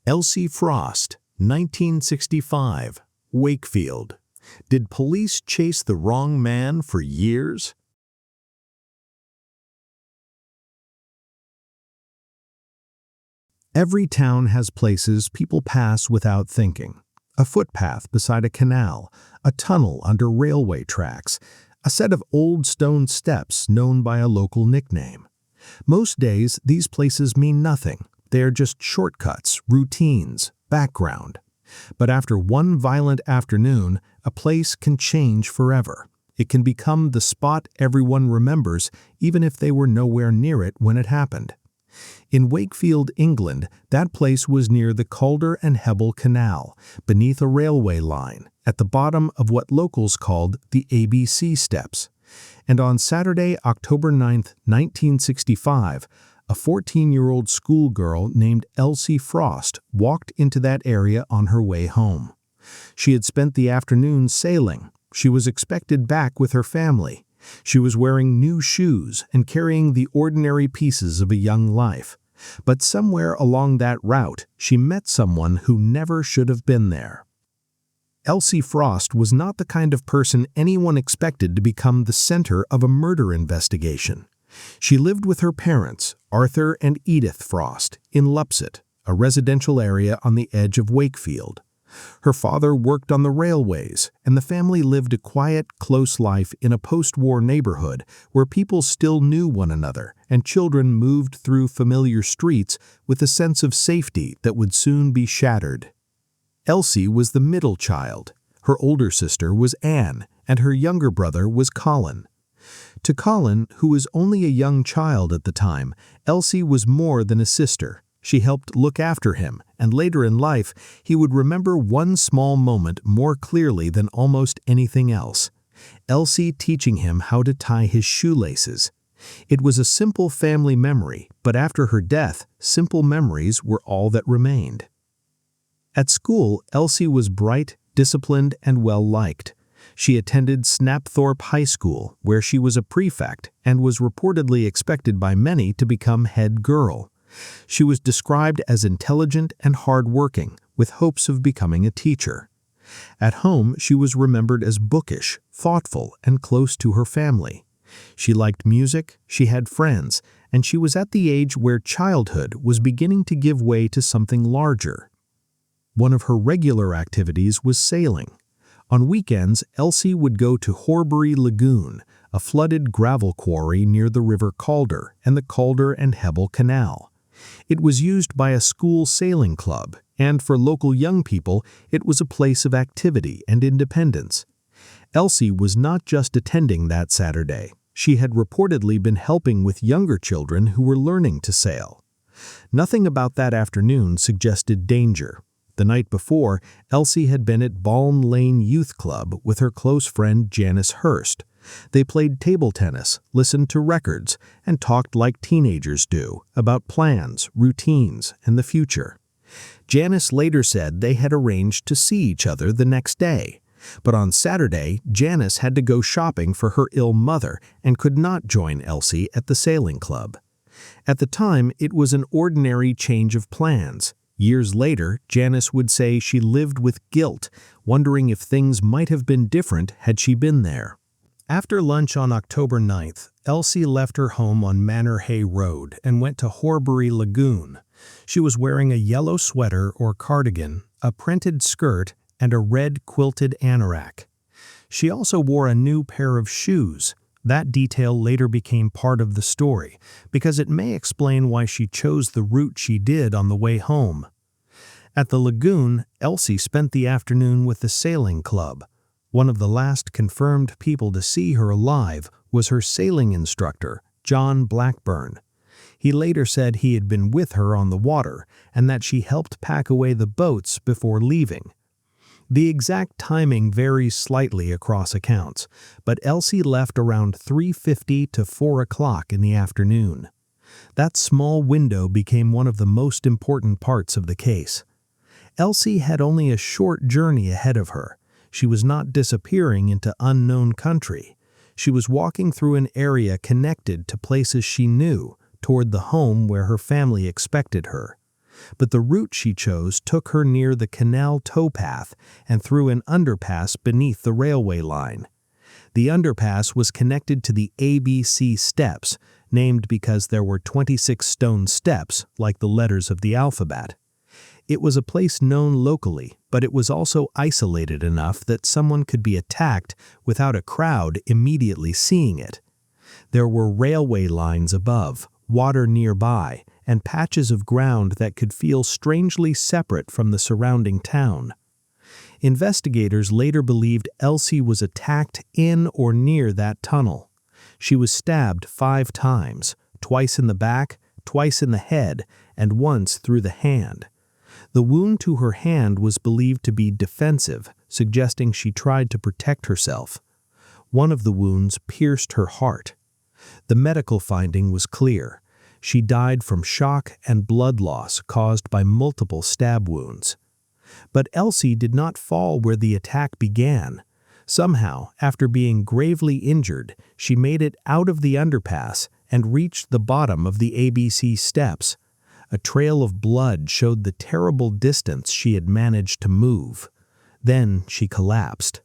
Elsie Frost, 1965, Wakefield. Did police chase the wrong man for years? Every town has places people pass without thinking. A footpath beside a canal, a tunnel under railway tracks, a set of old stone steps known by a local nickname. Most days, these places mean nothing. They are just shortcuts, routines, background. But after one violent afternoon, a place can change forever. It can become the spot everyone remembers, even if they were nowhere near it when it happened. In Wakefield, England, that place was near the Calder and Hebble Canal, beneath a railway line, at the bottom of what locals called the ABC Steps. And on Saturday, October 9, 1965, a 14-year-old schoolgirl named Elsie Frost walked into that area on her way home. She had spent the afternoon sailing. She was expected back with her family. She was wearing new shoes and carrying the ordinary pieces of a young life. But somewhere along that route, she met someone who never should have been there. Elsie Frost was not the kind of person anyone expected to become the center of a murder investigation. She lived with her parents, Arthur and Edith Frost, in Lupset, a residential area on the edge of Wakefield. Her father worked on the railways, and the family lived a quiet, close life in a post-war neighborhood where people still knew one another and children moved through familiar streets with a sense of safety that would soon be shattered. Elsie was the middle child. Her older sister was Anne, and her younger brother was Colin. To Colin, who was only a young child at the time, Elsie was more than a sister. She helped look after him, and later in life, he would remember one small moment more clearly than almost anything else. Elsie teaching him how to tie his shoelaces. It was a simple family memory, but after her death, simple memories were all that remained. At school, Elsie was bright, disciplined, and well-liked. She attended Snapthorpe High School, where she was a prefect and was reportedly expected by many to become head girl. She was described as intelligent and hard-working, with hopes of becoming a teacher. At home, she was remembered as bookish, thoughtful, and close to her family. She liked music, she had friends, and she was at the age where childhood was beginning to give way to something larger. One of her regular activities was sailing. On weekends, Elsie would go to Horbury Lagoon, a flooded gravel quarry near the River Calder and the Calder and Hebble Canal. It was used by a school sailing club, and for local young people, it was a place of activity and independence. Elsie was not just attending that Saturday. She had reportedly been helping with younger children who were learning to sail. Nothing about that afternoon suggested danger. The night before, Elsie had been at Balm Lane Youth Club with her close friend Janice Hurst. They played table tennis, listened to records, and talked like teenagers do about plans, routines, and the future. Janice later said they had arranged to see each other the next day. But on Saturday, Janice had to go shopping for her ill mother and could not join Elsie at the sailing club. At the time, it was an ordinary change of plans. Years later, Janice would say she lived with guilt, wondering if things might have been different had she been there. After lunch on October 9th, Elsie left her home on Manor Hay Road and went to Horbury Lagoon. She was wearing a yellow sweater or cardigan, a printed skirt, and a red quilted anorak. She also wore a new pair of shoes. That detail later became part of the story, because it may explain why she chose the route she did on the way home. At the lagoon, Elsie spent the afternoon with the sailing club. One of the last confirmed people to see her alive was her sailing instructor, John Blackburn. He later said he had been with her on the water and that she helped pack away the boats before leaving. The exact timing varies slightly across accounts, but Elsie left around 3:50 to 4 o'clock in the afternoon. That small window became one of the most important parts of the case. Elsie had only a short journey ahead of her. She was not disappearing into unknown country. She was walking through an area connected to places she knew, toward the home where her family expected her. But the route she chose took her near the canal towpath and through an underpass beneath the railway line. The underpass was connected to the ABC steps, named because there were 26 stone steps, like the letters of the alphabet. It was a place known locally, but it was also isolated enough that someone could be attacked without a crowd immediately seeing it. There were railway lines above, water nearby, and patches of ground that could feel strangely separate from the surrounding town. Investigators later believed Elsie was attacked in or near that tunnel. She was stabbed 5 times, twice in the back, twice in the head, and once through the hand. The wound to her hand was believed to be defensive, suggesting she tried to protect herself. One of the wounds pierced her heart. The medical finding was clear. She died from shock and blood loss caused by multiple stab wounds. But Elsie did not fall where the attack began. Somehow, after being gravely injured, she made it out of the underpass and reached the bottom of the ABC steps. A trail of blood showed the terrible distance she had managed to move. Then she collapsed.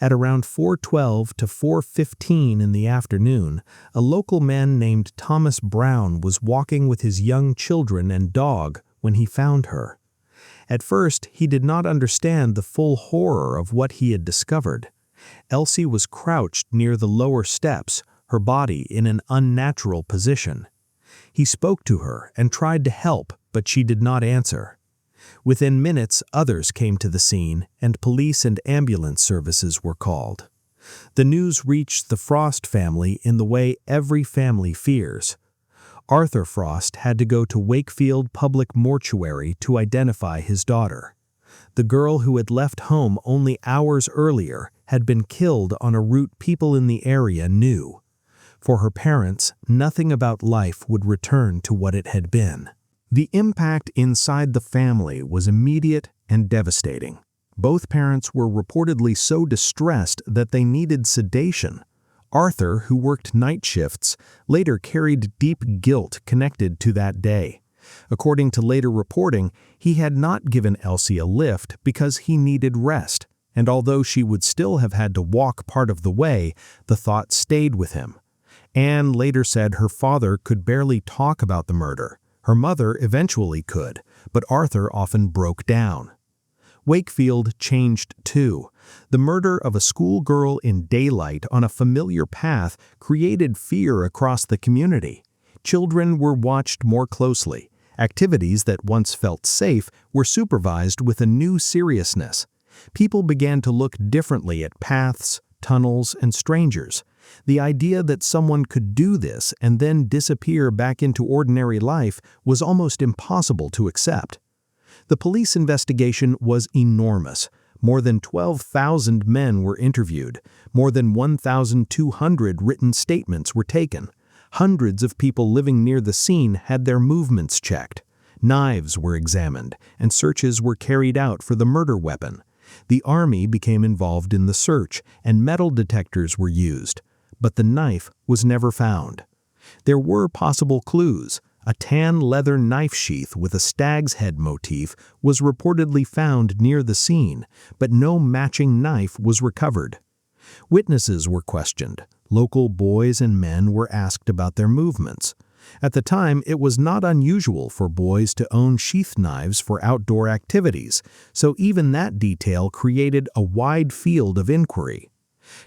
At around 4:12 to 4:15 in the afternoon, a local man named Thomas Brown was walking with his young children and dog when he found her. At first, he did not understand the full horror of what he had discovered. Elsie was crouched near the lower steps, her body in an unnatural position. He spoke to her and tried to help, but she did not answer. Within minutes, others came to the scene, and police and ambulance services were called. The news reached the Frost family in the way every family fears. Arthur Frost had to go to Wakefield Public Mortuary to identify his daughter. The girl who had left home only hours earlier had been killed on a route people in the area knew. For her parents, nothing about life would return to what it had been. The impact inside the family was immediate and devastating. Both parents were reportedly so distressed that they needed sedation. Arthur, who worked night shifts, later carried deep guilt connected to that day. According to later reporting, he had not given Elsie a lift because he needed rest, and although she would still have had to walk part of the way, the thought stayed with him. Anne later said her father could barely talk about the murder. Her mother eventually could, but Arthur often broke down. Wakefield changed too. The murder of a schoolgirl in daylight on a familiar path created fear across the community. Children were watched more closely. Activities that once felt safe were supervised with a new seriousness. People began to look differently at paths, tunnels, and strangers. The idea that someone could do this and then disappear back into ordinary life was almost impossible to accept. The police investigation was enormous. More than 12,000 men were interviewed. More than 1,200 written statements were taken. Hundreds of people living near the scene had their movements checked. Knives were examined, and searches were carried out for the murder weapon. The army became involved in the search, and metal detectors were used. But the knife was never found. There were possible clues. A tan leather knife sheath with a stag's head motif was reportedly found near the scene, but no matching knife was recovered. Witnesses were questioned. Local boys and men were asked about their movements. At the time, it was not unusual for boys to own sheath knives for outdoor activities, so even that detail created a wide field of inquiry.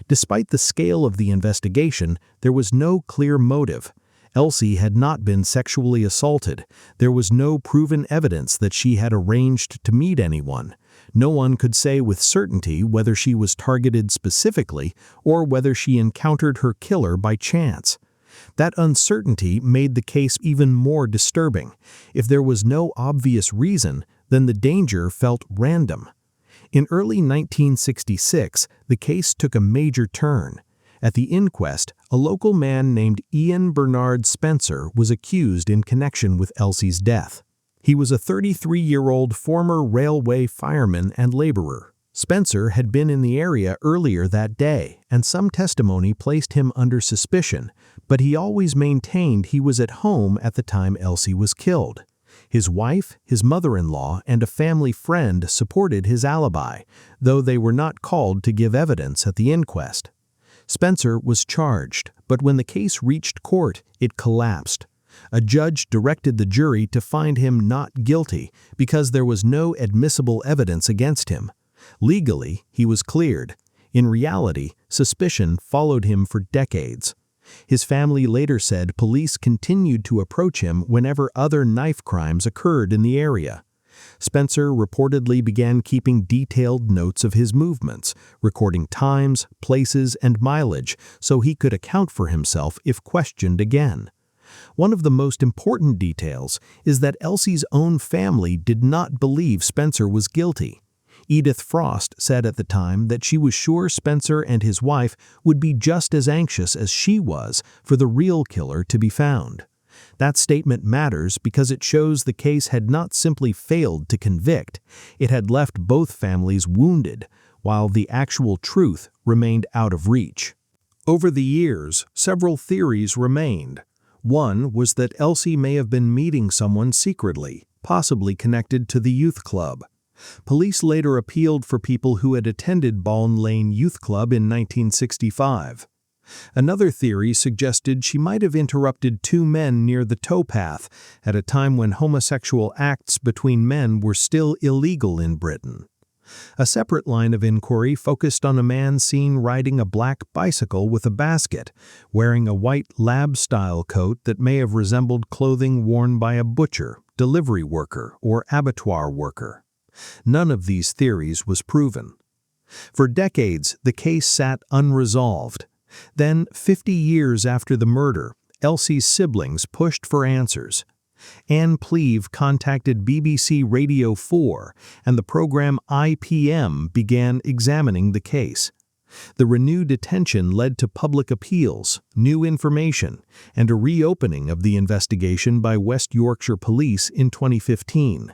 Despite the scale of the investigation, there was no clear motive. Elsie had not been sexually assaulted. There was no proven evidence that she had arranged to meet anyone. No one could say with certainty whether she was targeted specifically or whether she encountered her killer by chance. That uncertainty made the case even more disturbing. If there was no obvious reason, then the danger felt random. In early 1966, the case took a major turn. At the inquest, a local man named Ian Bernard Spencer was accused in connection with Elsie's death. He was a 33-year-old former railway fireman and laborer. Spencer had been in the area earlier that day, and some testimony placed him under suspicion, but he always maintained he was at home at the time Elsie was killed. His wife, his mother-in-law, and a family friend supported his alibi, though they were not called to give evidence at the inquest. Spencer was charged, but when the case reached court, it collapsed. A judge directed the jury to find him not guilty because there was no admissible evidence against him. Legally, he was cleared. In reality, suspicion followed him for decades. His family later said police continued to approach him whenever other knife crimes occurred in the area. Spencer reportedly began keeping detailed notes of his movements, recording times, places, and mileage so he could account for himself if questioned again. One of the most important details is that Elsie's own family did not believe Spencer was guilty. Edith Frost said at the time that she was sure Spencer and his wife would be just as anxious as she was for the real killer to be found. That statement matters because it shows the case had not simply failed to convict, it had left both families wounded, while the actual truth remained out of reach. Over the years, several theories remained. One was that Elsie may have been meeting someone secretly, possibly connected to the youth club. Police later appealed for people who had attended Baln Lane Youth Club in 1965. Another theory suggested she might have interrupted two men near the towpath at a time when homosexual acts between men were still illegal in Britain. A separate line of inquiry focused on a man seen riding a black bicycle with a basket, wearing a white lab-style coat that may have resembled clothing worn by a butcher, delivery worker, or abattoir worker. None of these theories was proven. For decades, the case sat unresolved. Then, 50 years after the murder, Elsie's siblings pushed for answers. Anne Pleave contacted BBC Radio 4, and the program IPM began examining the case. The renewed attention led to public appeals, new information, and a reopening of the investigation by West Yorkshire Police in 2015.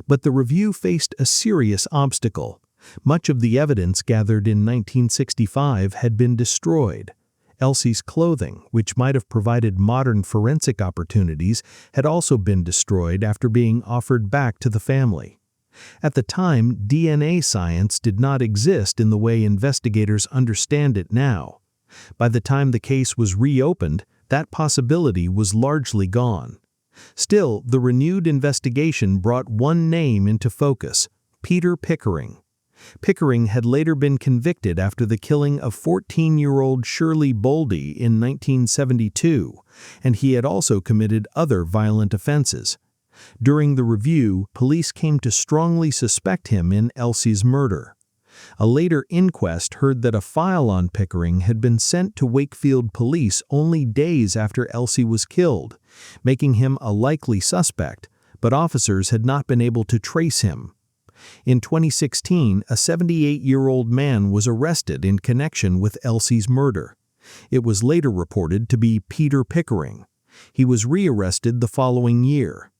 But the review faced a serious obstacle. Much of the evidence gathered in 1965 had been destroyed. Elsie's clothing, which might have provided modern forensic opportunities, had also been destroyed after being offered back to the family. At the time, DNA science did not exist in the way investigators understand it now. By the time the case was reopened, that possibility was largely gone. Still, the renewed investigation brought one name into focus: Peter Pickering. Pickering had later been convicted after the killing of 14-year-old Shirley Boldy in 1972, and he had also committed other violent offenses. During the review, police came to strongly suspect him in Elsie's murder. A later inquest heard that a file on Pickering had been sent to Wakefield police only days after Elsie was killed, making him a likely suspect, but officers had not been able to trace him. In 2016, a 78-year-old man was arrested in connection with Elsie's murder. It was later reported to be Peter Pickering. He was rearrested the following year.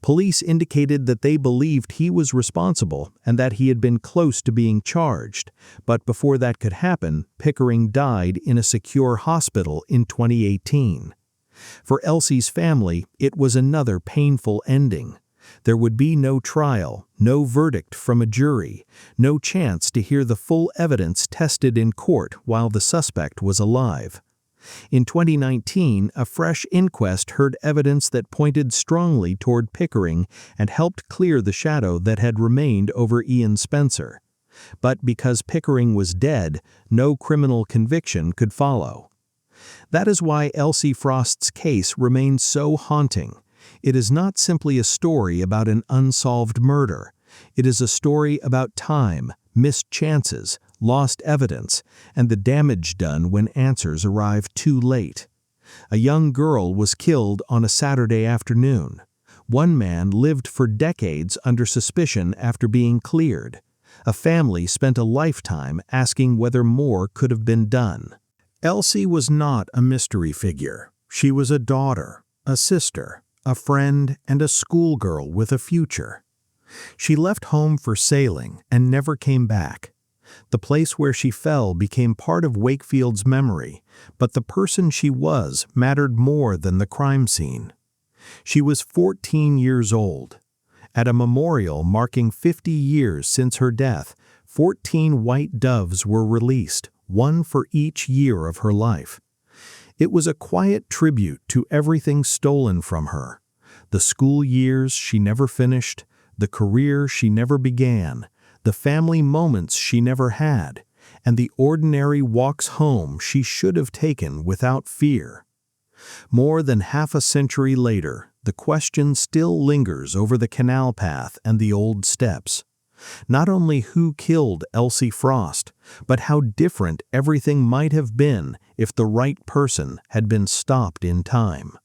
Police indicated that they believed he was responsible and that he had been close to being charged, but before that could happen, Pickering died in a secure hospital in 2018. For Elsie's family, it was another painful ending. There would be no trial, no verdict from a jury, no chance to hear the full evidence tested in court while the suspect was alive. In 2019, a fresh inquest heard evidence that pointed strongly toward Pickering and helped clear the shadow that had remained over Ian Spencer. But because Pickering was dead, no criminal conviction could follow. That is why Elsie Frost's case remains so haunting. It is not simply a story about an unsolved murder. It is a story about time, missed chances, lost evidence, and the damage done when answers arrive too late. A young girl was killed on a Saturday afternoon. One man lived for decades under suspicion after being cleared. A family spent a lifetime asking whether more could have been done. Elsie was not a mystery figure. She was a daughter, a sister, a friend, and a schoolgirl with a future. She left home for sailing and never came back. The place where she fell became part of Wakefield's memory, but the person she was mattered more than the crime scene. She was 14 years old. At a memorial marking 50 years since her death, 14 white doves were released, one for each year of her life. It was a quiet tribute to everything stolen from her: the school years she never finished, the career she never began, the family moments she never had, and the ordinary walks home she should have taken without fear. More than half a century later, the question still lingers over the canal path and the old steps. Not only who killed Elsie Frost, but how different everything might have been if the right person had been stopped in time.